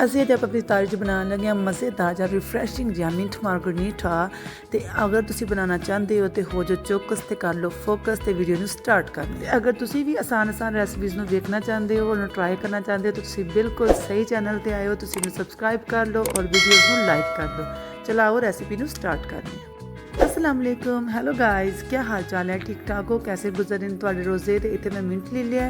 ਅਸੀਂ ਅੱਜ ਆਪਣੀ ਤਾਰੀ 'ਚ ਬਣਾਉਣ ਲੱਗੇ ਹਾਂ ਮਜ਼ੇਦਾਰ ਜਾਂ ਰਿਫਰੈਸ਼ਿੰਗ ਜਿਹਾ ਮਿੰਟ ਮਾਰਗਰੀਟਾ। ਤੇ ਅਗਰ ਤੁਸੀਂ ਬਣਾਉਣਾ ਚਾਹੁੰਦੇ ਹੋ ਤੇ ਹੋ ਜੋ ਚੌਕਸ ਤੇ ਕਰ ਲਓ ਫੋਕਸ ਤੇ ਵੀਡੀਓ ਨੂੰ ਸਟਾਰਟ ਕਰ ਲਓ। ਅਗਰ ਤੁਸੀਂ ਵੀ ਆਸਾਨ ਰੈਸਪੀਜ਼ ਨੂੰ ਵੇਖਣਾ ਚਾਹੁੰਦੇ ਹੋ ਉਹਨੂੰ ਟਰਾਈ ਕਰਨਾ ਚਾਹੁੰਦੇ ਹੋ ਤਾਂ ਤੁਸੀਂ ਬਿਲਕੁਲ ਸਹੀ ਚੈਨਲ ਤੇ ਆਏ ਹੋ। ਤੁਸੀਂ ਇਹਨੂੰ ਸਬਸਕ੍ਰਾइब ਕਰ ਲਓ ਔਰ ਵੀਡੀਓਜ਼ ਨੂੰ ਲਾइक कर दो। चलाओ रेसिपी ਨੂੰ स्टार्ट करते हैं। अस्सलाम वालेकुम, हेलो गाइस, क्या हाल चाल है? ठीक ठाक हो? कैसे गुजर रहे ਤੁਹਾਡੇ रोज़े? तो इतने मैं मिंट ले लिया,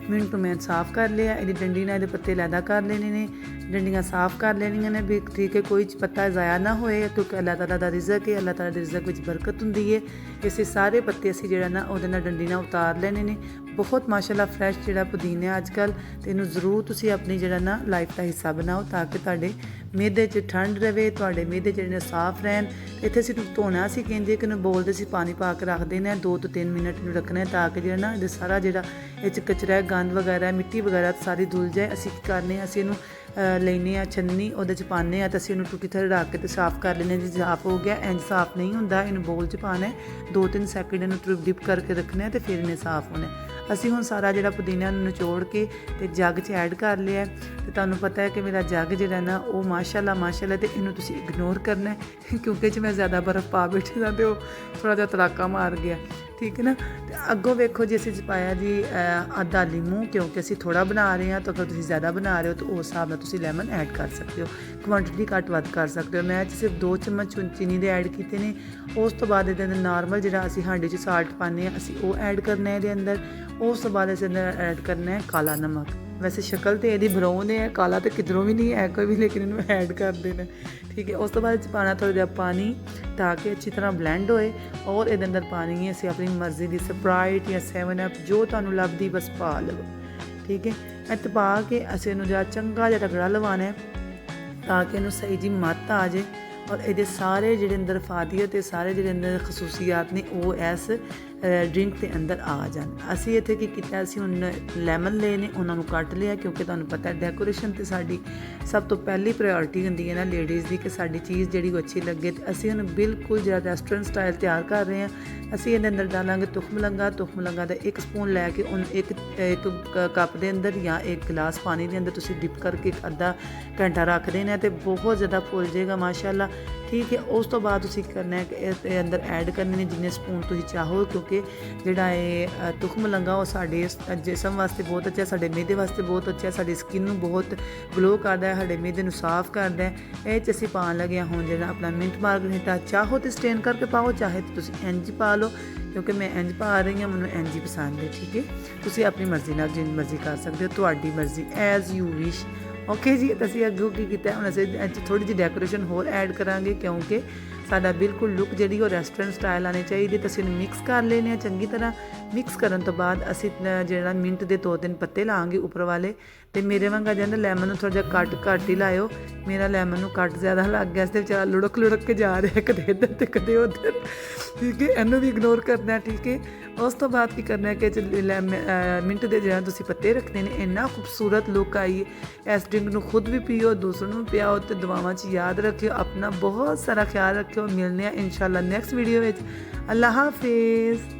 मिंट ਨੂੰ मैं साफ़ कर लिया। ਇਹਦੀ ਡੰਡੀ ਨਾਲ ਇਹਦੇ ਪੱਤੇ ਲੈਦਾ ਕਰ ਲੈਣੇ ਨੇ, ਡੰਡੀਆਂ ਸਾਫ਼ ਕਰ ਲੈਣੀਆਂ ਨੇ ਵੀ ਠੀਕ ਹੈ, ਕੋਈ ਪੱਤਾ ਜ਼ਾਇਆ ਨਾ ਹੋਏ ਕਿਉਂਕਿ ਅੱਲਾਹ ਤਾਲਾ ਦਾ ਰਿਜ਼ਕ ਹੈ, ਅੱਲਾਹ ਤਾਲਾ ਦੇ ਰਿਜ਼ਕ ਵਿੱਚ ਬਰਕਤ ਹੁੰਦੀ ਹੈ। ਇਸੇ ਸਾਰੇ ਪੱਤੇ ਅਸੀਂ ਜਿਹੜਾ ਨਾ ਉਹਦੇ ਨਾਲ ਡੰਡੀ ਨਾਲ ਉਤਾਰ ਲੈਣੇ ਨੇ। ਬਹੁਤ ਮਾਸ਼ਾਅੱਲਾ ਫਰੈਸ਼ ਜਿਹੜਾ ਪੁਦੀਨਾ ਅੱਜ ਕੱਲ੍ਹ, ਤੇ ਇਹਨੂੰ ਜ਼ਰੂਰ ਤੁਸੀਂ ਆਪਣੀ ਜਿਹੜਾ ਨਾ ਲਾਈਫ ਦਾ ਹਿੱਸਾ ਬਣਾਓ ਤਾਂ ਕਿ ਤੁਹਾਡੇ ਮਿਹਦੇ 'ਚ ਠੰਡ ਰਹੇ, ਤੁਹਾਡੇ ਮਿਹਦੇ ਜਿਹੜੇ ਨੇ ਸਾਫ਼ ਰਹਿਣ। ਇੱਥੇ ਅਸੀਂ ਧੋਣਾ ਸੀ ਕਹਿੰਦੇ ਕਿ ਇਹਨੂੰ ਬੋਲਦੇ ਸੀ ਪਾਣੀ ਪਾ ਕੇ ਰੱਖ ਦੇਣਾ 2 ਤੋਂ 3 ਮਿੰਟ ਨੂੰ ਰੱਖਣਾ ਤਾਂ ਕਿ ਜਿਹੜਾ ਨਾ ਇਹਦੇ ਸਾਰਾ ਜਿਹੜਾ ਇਹ 'ਚ ਕਚਰਾ ਗੰਦ ਵਗੈਰਾ ਮਿੱਟੀ ਵਗੈਰਾ ਸਾਰੀ ਧੁਲ ਜਾਏ। ਅਸੀਂ ਕੀ ਕਰਨੇ ਹਾਂ, ਅਸੀਂ ਇਹਨੂੰ ਲੈਨੇ ਆ ਛੰਨੀ, ਉਹਦੇ 'ਚ ਪਾਉਂਦੇ ਹਾਂ ਤੇ ਅਸੀਂ ਇਹਨੂੰ ਟੁੱਟੀ ਥਾਂ ਰੱਖ ਕੇ ਤੇ ਸਾਫ਼ ਕਰ ਲੈਂਦੇ ਹਾਂ। ਜੇ ਸਾਫ਼ ਹੋ ਗਿਆ, ਇੰਝ ਸਾਫ਼ ਨਹੀਂ ਹੁੰਦਾ, ਇਹਨੂੰ ਬੋਲ 'ਚ ਪਾਉਣਾ 2-3 ਸੈਕਿੰਡ ਇਹਨੂੰ ਡਿਪ ਕਰਕੇ ਰੱਖਣਾ ਤੇ ਫਿਰ ਇਹਨੇ ਸਾਫ਼ ਹੋਣਾ। ਅਸੀਂ ਹੁਣ ਸਾਰਾ ਜਿਹੜਾ ਪੁਦੀਨਾ ਨੂੰ ਨਿਚੋੜ ਕੇ ਤੇ ਜੱਗ 'ਚ ਐਡ ਕਰ ਲਿਆ। ਤੇ ਤੁਹਾਨੂੰ ਪਤਾ ਹੈ ਕਿ ਮੇਰਾ ਜੱਗ ਜਿਹੜਾ ਨਾ ਉਹ ਮਾਸ਼ਾਅੱਲਾ ਤੇ ਇਹਨੂੰ ਤੁਸੀਂ ਇਗਨੋਰ ਕਰਨਾ ਕਿਉਂਕਿ ਇਹ 'ਚ ਮੈਂ ਜ਼ਿਆਦਾ ਬਰਫ਼ ਪਾ ਬੈਠੀ ਤਾਂ ਤੇ ਉਹ ਥੋੜ੍ਹਾ ਜਿਹਾ ਤੜਾਕਾ ਮਾਰ ਗਿਆ, ਠੀਕ ਹੈ ਨਾ। ਤੇ ਅੱਗੋਂ ਵੇਖੋ ਜੀ ਅਸੀਂ ਪਾਇਆ ਜੀ ਅੱਧਾ ਲੀਮੂ, ਕਿਉਂਕਿ ਅਸੀਂ ਥੋੜ੍ਹਾ ਬਣਾ ਰਹੇ ਹਾਂ ਤਾਂ ਅਗਰ ਤੁਸੀਂ ਜ਼ਿਆਦਾ ਬਣਾ ਰਹੇ ਹੋ ਤਾਂ ਉਸ ਹਿਸਾਬ ਨਾਲ ਤੁਸੀਂ ਲੈਮਨ ਐਡ ਕਰ ਸਕਦੇ ਹੋ, ਕੁਆਂਟਿਟੀ ਘੱਟ ਵੱਧ ਕਰ ਸਕਦੇ ਹੋ। ਮੈਂ ਸਿਰਫ 2 ਚਮਚ ਚੀਨੀ ਦੇ ਐਡ ਕੀਤੇ ਨੇ। ਉਸ ਤੋਂ ਬਾਅਦ ਇਹਦੇ ਅੰਦਰ ਨਾਰਮਲ ਜਿਹੜਾ ਅਸੀਂ ਹਾਂਡੇ 'ਚ ਸਾਲਟ ਪਾਉਂਦੇ ਹਾਂ ਅਸੀਂ ਉਹ ਐਡ ਕਰਨਾ ਇਹਦੇ ਅੰਦਰ। ਉਸ ਤੋਂ ਬਾਅਦ ਅਸੀਂ ਅੰਦਰ ਐਡ ਕਰਨਾ ਹੈ ਕਾਲਾ ਨਮਕ। ਵੈਸੇ ਸ਼ਕਲ ਤਾਂ ਇਹਦੀ ਬਰਾਊਨ ਹੈ, ਕਾਲਾ ਤਾਂ ਕਿਧਰੋਂ ਵੀ ਨਹੀਂ ਹੈ ਕੋਈ ਵੀ, ਲੇਕਿਨ ਇਹਨੂੰ ਐਡ ਕਰ ਦੇਣਾ, ਠੀਕ ਹੈ। ਉਸ ਤੋਂ ਬਾਅਦ ਪਾਉਣਾ ਥੋੜ੍ਹਾ ਜਿਹਾ ਪਾਣੀ ਤਾਂ ਕਿ ਅੱਛੀ ਤਰ੍ਹਾਂ ਬਲੈਂਡ ਹੋਏ। ਔਰ ਇਹਦੇ ਅੰਦਰ ਪਾਣੀ ਹੈ ਅਸੀਂ ਆਪਣੀ ਮਰਜ਼ੀ ਦੀ ਸਪਰਾਈਟ ਜਾਂ 7 ਅਪ ਜੋ ਤੁਹਾਨੂੰ ਲੱਭਦੀ ਬਸ ਪਾ ਲਵੋ, ਠੀਕ ਹੈ। ਇਹ ਪਾ ਕੇ ਅਸੀਂ ਇਹਨੂੰ ਜਿਹੜਾ ਚੰਗਾ ਜਿਹਾ ਰਗੜਾ ਲਵਾਉਣਾ ਤਾਂ ਕਿ ਇਹਨੂੰ ਸਹੀ ਜੀ ਮੱਤ ਆ ਜਾਏ ਔਰ ਇਹਦੇ ਸਾਰੇ ਜਿਹੜੇ ਅੰਦਰ ਫਾਦੀਅਤ ਤੇ ਸਾਰੇ ਜਿਹੜੇ ਅੰਦਰ ਖਸੂਸੀਆਤ ਨੇ ਉਹ ਇਸ ਡਰਿੰਕ ਦੇ ਅੰਦਰ ਆ ਜਾਣ। ਅਸੀਂ ਇੱਥੇ ਕੀ ਕੀਤਾ, ਅਸੀਂ ਹੁਣ ਲੈਮਨ ਲਏ ਨੇ, ਉਹਨਾਂ ਨੂੰ ਕੱਟ ਲਿਆ ਕਿਉਂਕਿ ਤੁਹਾਨੂੰ ਪਤਾ ਡੈਕੋਰੇਸ਼ਨ ਤੇ ਸਾਡੀ ਸਭ ਤੋਂ ਪਹਿਲੀ ਪ੍ਰਾਇੋਰਟੀ ਹੁੰਦੀ ਹੈ ਨਾ ਲੇਡੀਜ਼ ਦੀ ਕਿ ਸਾਡੀ ਚੀਜ਼ ਜਿਹੜੀ ਉਹ ਅੱਛੀ ਲੱਗੇ। ਤੇ ਅਸੀਂ ਹੁਣ ਬਿਲਕੁਲ ਜਿਹੜਾ ਰੈਸਟੋਰੈਂਟ ਸਟਾਈਲ ਤਿਆਰ ਕਰ ਰਹੇ ਹਾਂ। ਅਸੀਂ ਇਹਦੇ ਅੰਦਰ ਡਾਲਾਂਗੇ ਤੁਖਮ ਲੰਗਾ ਦਾ 1 ਸਪੂਨ ਲੈ ਕੇ ਉਹਨੂੰ ਇੱਕ ਕੱਪ ਦੇ ਅੰਦਰ ਜਾਂ 1 ਗਲਾਸ ਪਾਣੀ ਦੇ ਅੰਦਰ ਤੁਸੀਂ ਡਿਪ ਕਰਕੇ ਅੱਧਾ ਘੰਟਾ ਰੱਖ ਦੇਣਾ ਤੇ ਬਹੁਤ ਜ਼ਿਆਦਾ ਫੁੱਲ ਜਾਏਗਾ ਮਾਸ਼ਾਅੱਲਾ, ਠੀਕ ਹੈ। ਉਸ ਤੋਂ ਬਾਅਦ ਤੁਸੀਂ ਕਰਨਾ ਹੈ ਕਿ ਇਹਦੇ ਅੰਦਰ ਐਡ ਕਰਨੇ ਨੇ ਜਿੰਨੇ ਸਪੂਨ ਤੁਸੀਂ ਚਾਹੋ, ਕਿਉਂਕਿ ਜਿਹੜਾ ਇਹ ਤੁਖਮ ਲੰਗਾ ਉਹ ਸਾਡੇ ਜਿਸਮ ਵਾਸਤੇ ਬਹੁਤ ਅੱਛਾ, ਸਾਡੇ ਮਿਹਦੇ ਵਾਸਤੇ ਬਹੁਤ ਅੱਛਾ, ਸਾਡੀ ਸਕਿਨ ਨੂੰ ਬਹੁਤ ਗਲੋ ਕਰਦਾ ਹੈ, ਸਾਡੇ ਮਿਹਦੇ ਨੂੰ ਸਾਫ਼ ਕਰਦਾ ਹੈ। ਇਹ 'ਚ ਅਸੀਂ ਪਾਉਣ ਲੱਗੇ ਹੁਣ ਜਿਹੜਾ ਆਪਣਾ ਮਿੰਟ ਮਾਰਗਰੀਟਾ। ਚਾਹੋ ਤਾਂ ਸਟੇਨ ਕਰਕੇ ਪਾਓ, ਚਾਹੇ ਤਾਂ ਤੁਸੀਂ ਇੰਝ ਪਾ ਲਓ, ਕਿਉਂਕਿ ਮੈਂ ਇੰਝ ਪਾ ਰਹੀ ਹਾਂ, ਮੈਨੂੰ ਇੰਝ ਹੀ ਪਸੰਦ ਹੈ, ਠੀਕ ਹੈ। ਤੁਸੀਂ ਆਪਣੀ ਮਰਜ਼ੀ ਨਾਲ ਜਿੰਨੀ ਮਰਜ਼ੀ ਕਰ ਸਕਦੇ ਹੋ, ਤੁਹਾਡੀ ਮਰਜ਼ੀ, ਐਜ਼ ਯੂ ਵਿਸ਼, ਓਕੇ ਜੀ। ਅਸੀਂ ਅੱਗੋਂ ਕੀ ਕੀਤਾ, ਹੁਣ ਅਸੀਂ ਥੋੜ੍ਹੀ ਜਿਹੀ ਡੈਕੋਰੇਸ਼ਨ ਹੋਰ ਐਡ ਕਰਾਂਗੇ ਕਿਉਂਕਿ ਸਾਡਾ ਬਿਲਕੁਲ ਲੁੱਕ ਜਿਹੜੀ ਉਹ ਰੈਸਟੋਰੈਂਟ ਸਟਾਈਲ ਆਉਣੀ ਚਾਹੀਦੀ। ਤਾਂ ਅਸੀਂ ਇਹਨੂੰ ਮਿਕਸ ਕਰ ਲੈਣੇ ਆ ਚੰਗੀ ਤਰ੍ਹਾਂ। ਮਿਕਸ ਕਰਨ ਤੋਂ ਬਾਅਦ ਅਸੀਂ ਜਿਹੜਾ ਮਿੰਟ ਦੇ 2-3 ਪੱਤੇ ਲਾਵਾਂਗੇ ਉੱਪਰ ਵਾਲੇ। ਤੇ ਮੇਰੇ ਵਾਂਗਾ ਜਾਂਦਾ ਲੈਮਨ ਨੂੰ ਥੋੜ੍ਹਾ ਜਿਹਾ ਘੱਟ ਹੀ ਲਾਇਓ। ਮੇਰਾ ਲੈਮਨ ਨੂੰ ਕੱਟ ਜ਼ਿਆਦਾ ਲੱਗ ਗਿਆ, ਇਸ ਦੇ ਵਿਚਾਰਾ ਲੁੜਕ ਕੇ ਜਾ ਰਿਹਾ ਕਦੇ ਇੱਧਰ ਤੇ ਕਦੇ ਉੱਧਰ, ਠੀਕ ਹੈ। ਇਹਨੂੰ ਵੀ ਇਗਨੋਰ ਕਰਨਾ, ਠੀਕ ਹੈ। ਉਸ ਤੋਂ ਬਾਅਦ ਕੀ ਕਰਨਾ ਕਿ ਮਿੰਟ ਦੇ ਜਿਹੜਾ ਤੁਸੀਂ ਪੱਤੇ ਰੱਖਣੇ ਨੇ, ਇੰਨਾ ਖੂਬਸੂਰਤ ਲੁੱਕ ਆਈ। ਇਸ ਡਰਿੰਕ ਨੂੰ ਖੁਦ ਵੀ ਪੀਓ, ਦੂਸਰਿਆਂ ਨੂੰ ਪਿਆਓ ਤੇ ਦੁਆਵਾਂ 'ਚ ਯਾਦ ਰੱਖਿਓ। ਆਪਣਾ ਬਹੁਤ ਸਾਰਾ ਖਿਆਲ ਰੱਖਿਓ। ਮਿਲਦੇ ਹਾਂ ਇਨਸ਼ਾਅੱਲਾ ਨੈਕਸਟ ਵੀਡੀਓ ਵਿੱਚ। ਅੱਲਾ ਹਾਫਿਜ਼।